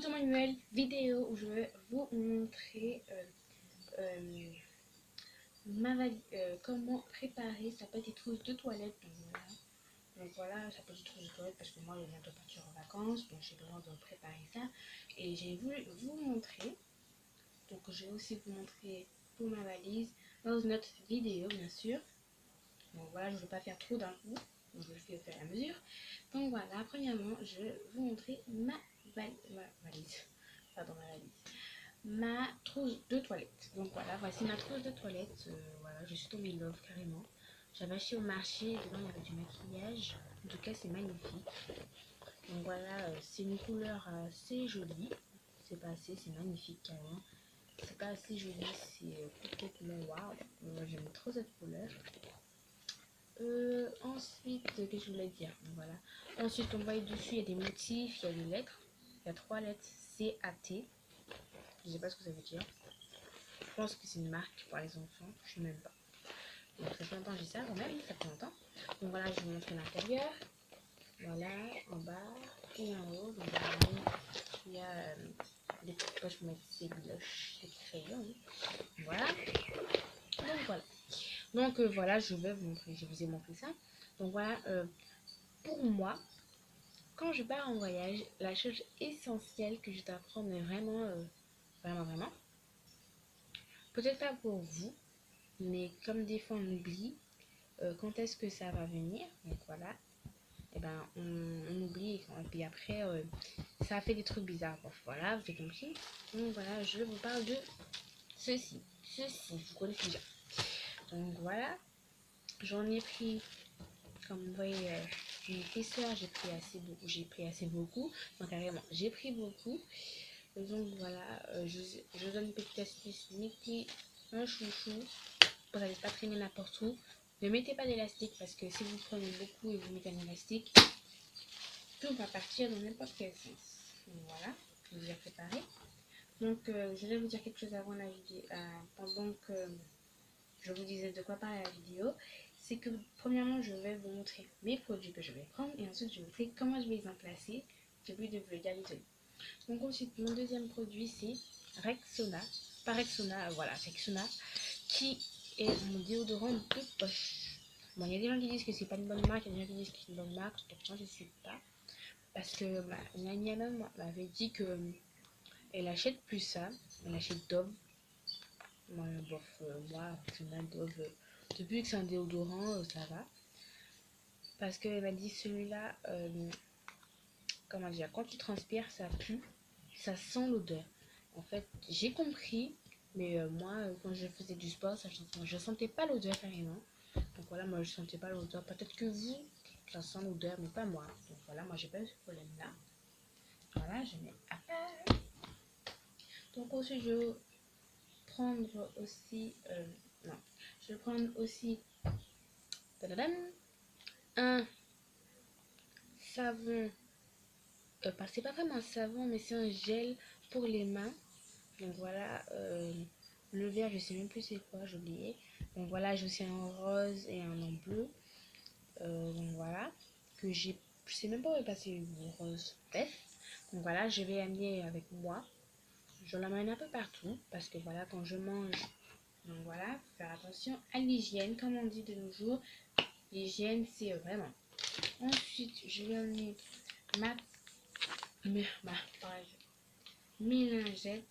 Dans ma nouvelle vidéo où je vais vous montrer comment préparer sa petite trousse de toilette. Donc voilà, sa petite trousse de toilette parce que moi je viens de partir en vacances, donc j'ai besoin de préparer ça. Et j'ai voulu vous montrer, donc je vais aussi vous montrer pour ma valise dans une autre vidéo bien sûr. Donc voilà, je ne veux pas faire trop d'un coup, donc je le fais au fur et à mesure. Donc voilà, premièrement, je vais vous montrer ma valise. Pardon, ma trousse de toilette. Donc voilà, voici ma trousse de toilette. Voilà, je suis tombée love carrément. J'avais acheté au marché, dedans il y avait du maquillage. En tout cas, c'est magnifique. Donc voilà, c'est une couleur assez jolie. C'est pas assez, c'est magnifique carrément. C'est pas assez joli, c'est complètement waouh. Moi j'aime trop cette couleur. Ensuite, qu'est-ce que je voulais dire? Voilà. Ensuite, on voit dessus, il y a des motifs, il y a des lettres. Il y a 3 lettres C A T. Je sais pas ce que ça veut dire. Je pense que c'est une marque pour les enfants. Je sais même pas. Donc ça fait longtemps que j'ai ça quand même. Ça fait longtemps. Donc voilà, je vais vous montrer l'intérieur. Voilà, en bas et en haut. Donc voilà, il y a des petites poches pour mettre ses blushs, ses crayons. Voilà. Donc voilà. Donc voilà, je vais vous montrer. Je vous ai montré ça. Donc voilà, pour moi, quand je pars en voyage, la chose essentielle que je dois prendre est vraiment, vraiment, peut-être pas pour vous, mais comme des fois on oublie quand est-ce que ça va venir. Donc voilà, et ben on oublie et puis après ça fait des trucs bizarres. Bon, voilà, vous avez compris. Donc voilà, je vous parle de ceci, vous connaissez déjà. Donc voilà, j'en ai pris, comme vous voyez, une épaisseur, j'ai pris assez beaucoup, donc carrément j'ai pris beaucoup. Donc voilà, je donne une petite astuce, mettez un chouchou pour n'allez pas traîner n'importe où. Ne mettez pas d'élastique parce que si vous prenez beaucoup et vous mettez un élastique, tout va partir dans n'importe quel sens. Donc voilà, je vous ai préparé. Donc je vais vous dire quelque chose avant la vidéo, pendant que je vous disais de quoi parler la vidéo. C'est que premièrement, je vais vous montrer mes produits que je vais prendre et ensuite je vais vous montrer comment je vais les emplacer. J'ai oublié de vous le dire, désolé. Donc ensuite, mon deuxième produit c'est Rexona. Pas Rexona, voilà, Rexona, qui est mon déodorant de poche. Bon, il y a des gens qui disent que c'est pas une bonne marque, il y a des gens qui disent que c'est une bonne marque, pourtant je ne sais pas. Parce que une amie à moi m'avait dit que elle achète plus ça, elle achète Dove. Moi, bof, moi, Rexona, Dove, depuis que c'est un déodorant, ça va. Parce qu'elle m'a dit celui-là, comment dire, quand tu transpires, ça pue, ça sent l'odeur. En fait, j'ai compris, mais moi, quand je faisais du sport, je sentais pas l'odeur carrément. Donc voilà, moi, je sentais pas l'odeur. Peut-être que vous, ça sent l'odeur, mais pas moi. Donc voilà, moi, j'ai pas eu ce problème-là. Voilà, je mets à part. Donc ensuite, je vais prendre aussi, non, je vais prendre aussi un savon. C'est pas vraiment un savon, mais c'est un gel pour les mains. Donc voilà, le vert, je sais même plus c'est quoi, j'ai oublié. Donc voilà, j'ai aussi un rose et un en bleu. Donc voilà, que je sais même pas où est passé le rose. Bref, donc voilà, je vais amener avec moi. Je l'amène un peu partout parce que voilà, quand je mange, donc voilà, faire attention à l'hygiène, comme on dit de nos jours. L'hygiène, c'est vraiment. Ensuite, je vais amener ma mélangette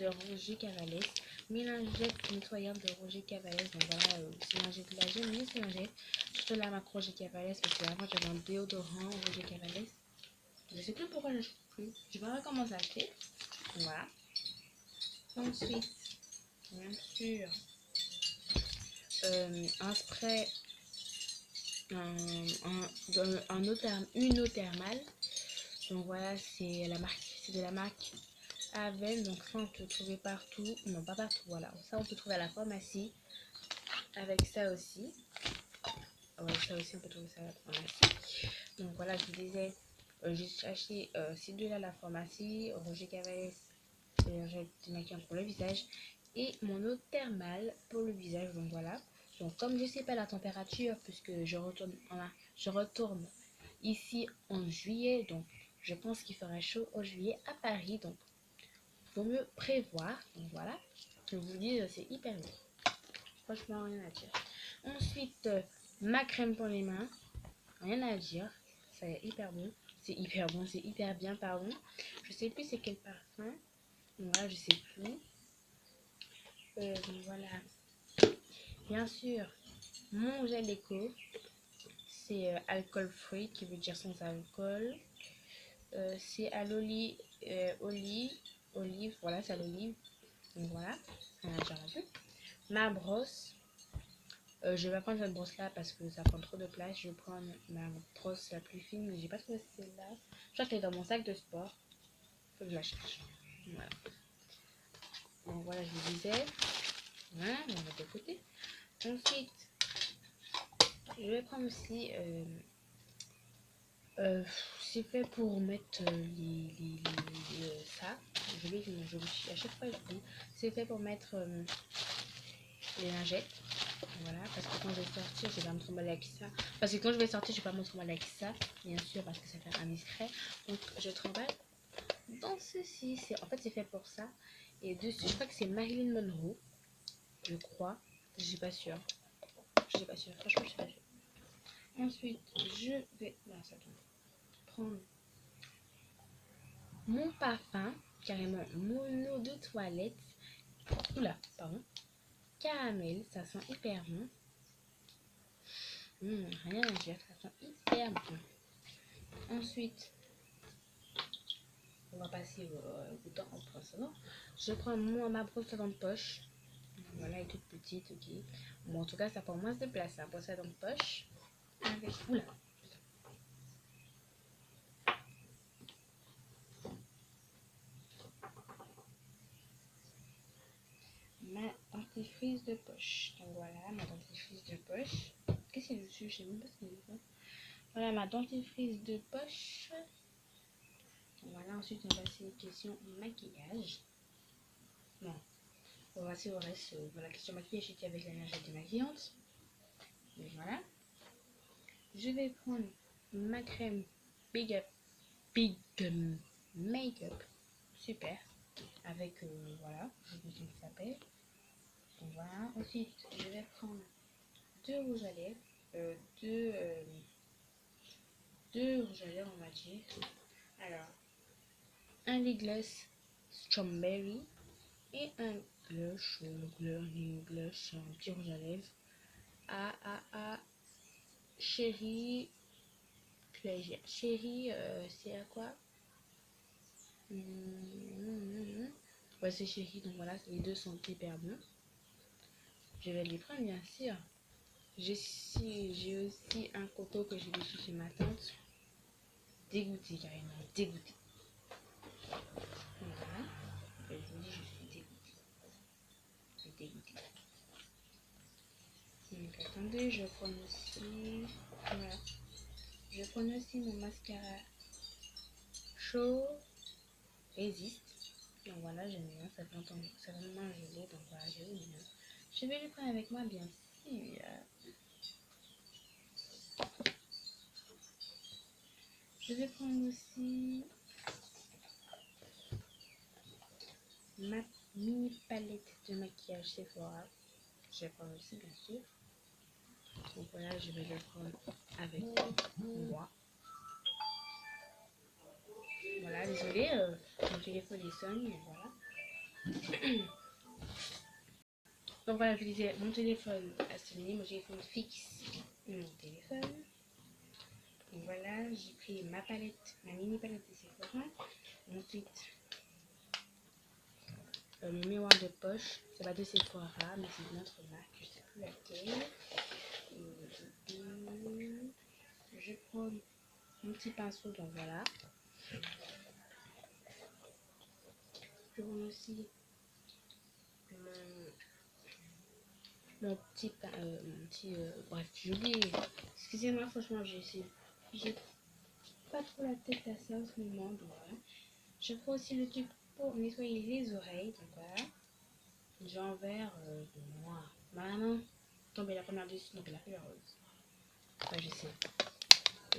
de Roger Cavalès. Mélangette nettoyante de Roger Cavalès. Donc voilà, c'est lingette là, j'aime mieux ces lingettes. Surtout la marque Roger Cavalès parce que avant j'avais un déodorant Roger Cavalès. Je sais plus pourquoi je n'achète plus. Je vais pas comment ça acheter. Voilà. Ensuite, bien sûr, un spray, une eau thermale. Donc voilà, c'est de la marque Aven. Donc ça on peut trouver partout, non pas partout, voilà, ça on peut trouver à la pharmacie. Avec ça aussi, ouais, ça aussi on peut trouver ça à la pharmacie. Donc voilà, je vous disais, j'ai acheté ces deux-là à la pharmacie, Roger Cavalès, j'ai démaquillant pour le visage, et mon eau thermale pour le visage. Donc voilà. Donc comme je sais pas la température, puisque je retourne ici en juillet, donc je pense qu'il fera chaud en juillet à Paris, donc vaut mieux prévoir. Donc voilà, je vous dis, c'est hyper bien. Franchement, rien à dire. Ensuite, ma crème pour les mains, rien à dire. Ça est hyper bon. C'est hyper bon, c'est hyper bien, pardon. Je sais plus c'est quel parfum. Voilà, je sais plus. Donc voilà. Bien sûr, mon gel éco, c'est alcool free, qui veut dire sans alcool. C'est à l'olive, olive, voilà, c'est à l'olive. Donc voilà, rien à dire là-dessus. Ma brosse, je vais pas prendre cette brosse là parce que ça prend trop de place. Je vais prendre ma brosse la plus fine, mais j'ai pas trouvé celle-là. Je crois qu'elle est dans mon sac de sport. Faut que je la cherche. Voilà. Donc voilà, je vous disais. Voilà, on va mettre de côté. Ensuite, je vais prendre aussi. C'est fait pour mettre ça. À chaque fois je dis. C'est fait pour mettre les lingettes. Voilà, parce que quand je vais sortir, je vais pas me tromper avec ça. Parce que quand je vais sortir, je vais pas me tromper avec ça, bien sûr, parce que ça fait indiscret. Donc je tremble dans ceci. En fait, c'est fait pour ça. Et dessus, je crois que c'est Marilyn Monroe. Je crois. Je suis pas sûre. Je suis pas sûre. Franchement, je suis pas sûre. Ensuite, je vais prendre mon parfum, carrément mon eau de toilette. Oula, pardon. Caramel, ça sent hyper bon. Rien à dire, ça sent hyper bon. Ensuite, on va passer au temps en brosse. Je prends ma brosse à dents de poche. Voilà, elle est toute petite, ok. Bon, en tout cas, ça prend moins de place, la brosse à dents de poche. Avec, oula. Ma dentifrice de poche. Donc voilà, ma dentifrice de poche. Qu'est-ce qu'il y a dessus? Je sais même pas ce qu'il y a. Voilà, ma dentifrice de poche. Voilà, ensuite on va passer aux questions maquillage. Non, on va passer au reste. Voilà, question maquillage, j'étais avec la lingette démaquillante. Et voilà. Je vais prendre ma crème Big Make-up. Super. Avec, voilà, je sais plus comment ça s'appelle. Donc voilà. Ensuite, je vais prendre deux rouges à lèvres. Deux rouges à lèvres, on va dire. Alors, un lip gloss strawberry et un blush, un petit rouge à lèvres. Chérie plaisir. Chérie, c'est à quoi? Ouais, c'est chérie, donc voilà, les deux sont hyper bons. Je vais les prendre, bien sûr. J'ai aussi un coco que j'ai reçu chez ma tante. Dégoûtée, carrément, dégoûtée. Voilà. Je vous dis, je suis dégoûtée. Je suis dégoûtée. Donc attendez, je prends aussi. Voilà. Je prends aussi mon mascara chaud résiste. Donc voilà, j'aime bien, ça fait longtemps, ça fait longtemps que je l'ai, donc voilà, j'aime bien. Je vais le prendre avec moi, bien sûr. Je vais prendre aussi ma mini palette de maquillage Sephora. Je vais prendre aussi, bien sûr. Donc voilà, je vais le prendre avec moi. Voilà, désolé, mon téléphone il sonne, mais voilà. Donc voilà, je disais, mon téléphone a sonné, mon téléphone fixe mon téléphone. Donc voilà, j'ai pris ma palette, ma mini palette de Sephora. Ensuite, mon miroir de poche, c'est pas de Sephora, mais c'est une autre marque, je sais plus laquelle. Je prends mon petit pinceau, donc voilà. Je prends aussi mon petit bref, j'ai oublié. Excusez-moi, franchement, j'ai pas trop la tête à ça en ce moment, donc voilà. Je prends aussi le truc pour nettoyer les oreilles, donc voilà. J'ai un verre noir. Ma maman tombée la première dessus, donc elle a fait la rose. Enfin, je sais.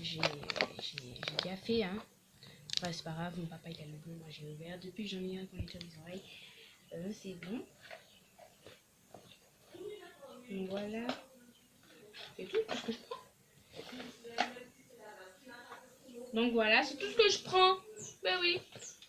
J'ai gaffé, hein. Enfin, c'est pas grave, mon papa il a le bleu, moi j'ai le vert. Depuis que j'en ai un quand il tire les oreilles, c'est bon. Donc voilà, c'est tout ce que je prends. Donc voilà, c'est tout ce que je prends. Ben oui.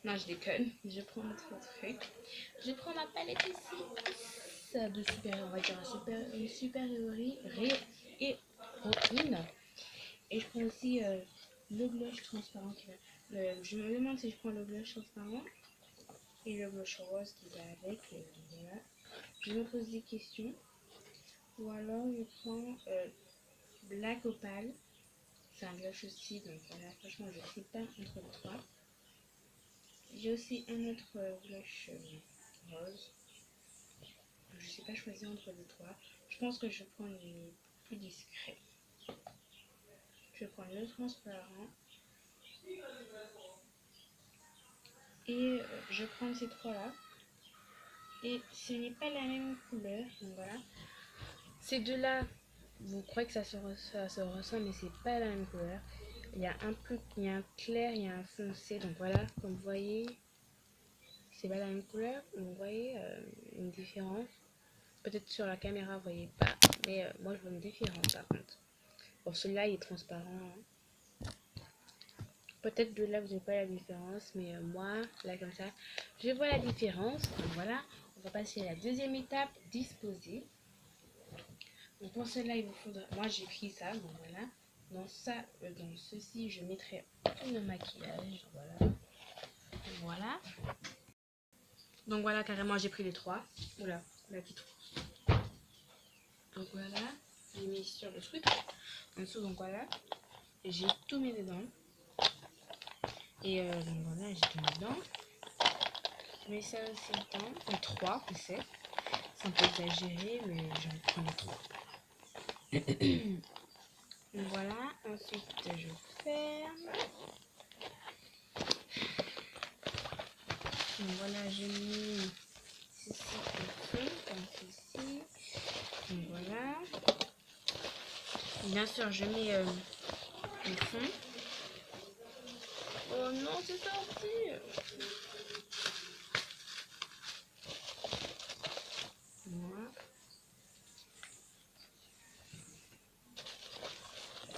Non, je déconne. Je prends notre truc. Je prends ma palette ici. Ça de super, on va dire une super héroïne. Et je prends aussi le blush transparent qui va. Je me demande si je prends le blush transparent et le blush rose qui va avec. Voilà. Je me pose des questions. Ou alors je prends Black Opal. C'est un blush aussi, donc voilà, franchement je sais pas entre les trois. J'ai aussi un autre blush rose. Je sais pas choisir entre les trois. Je pense que je prends les plus discrets. Je prends le transparent. Et je prends ces trois-là. Et ce n'est pas la même couleur. Donc voilà. Ces deux-là, vous croyez que ça se ressemble, mais c'est pas la même couleur. Il y a un clair, il y a un foncé. Donc voilà, comme vous voyez, c'est pas la même couleur. Donc vous voyez une différence. Peut-être sur la caméra, vous voyez pas. Mais moi, je vois une différence par contre. Bon, celui-là, il est transparent. Peut-être de là, vous n'avez pas la différence. Mais moi, là, comme ça, je vois la différence. Donc voilà, on va passer à la deuxième étape, disposer. Donc pour cela, il vous faudra... Moi, j'ai pris ça. Donc voilà. Dans ceci, je mettrai tout le maquillage. Voilà. Voilà. Donc voilà, carrément, j'ai pris les trois. Oula, la petite. Donc voilà, j'ai mis sur le truc. En dessous, donc voilà. J'ai tout mis dedans. Et donc voilà, j'ai tout mis dedans. Je mets ça aussi dedans. Les trois, je sais. C'est un peu exagéré, mais j'en prends les trois. Donc voilà, ensuite je ferme. Donc voilà, j'ai mis ceci au fond, comme ceci. Donc voilà. Bien sûr, je mets le fond. Oh non, c'est sorti. Voilà.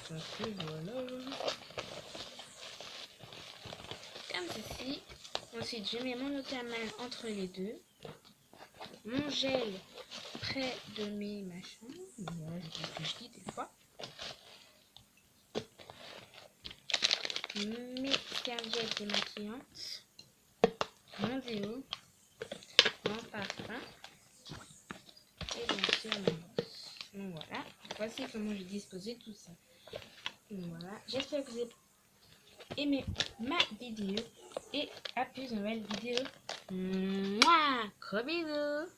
Après, voilà. Comme ceci. Ensuite, je mets mon eau de Camal entre les deux. Mon gel près de mes machins. Voilà, je dis des fois. Mes serviettes démaquillantes. Mon déo. Mon parfum. Et bien sûr ma brosse. Donc voilà. Voici comment j'ai disposé tout ça. Donc voilà. J'espère que vous avez aimé ma vidéo. Et à plus une nouvelle vidéo. Mouah, gros bisous.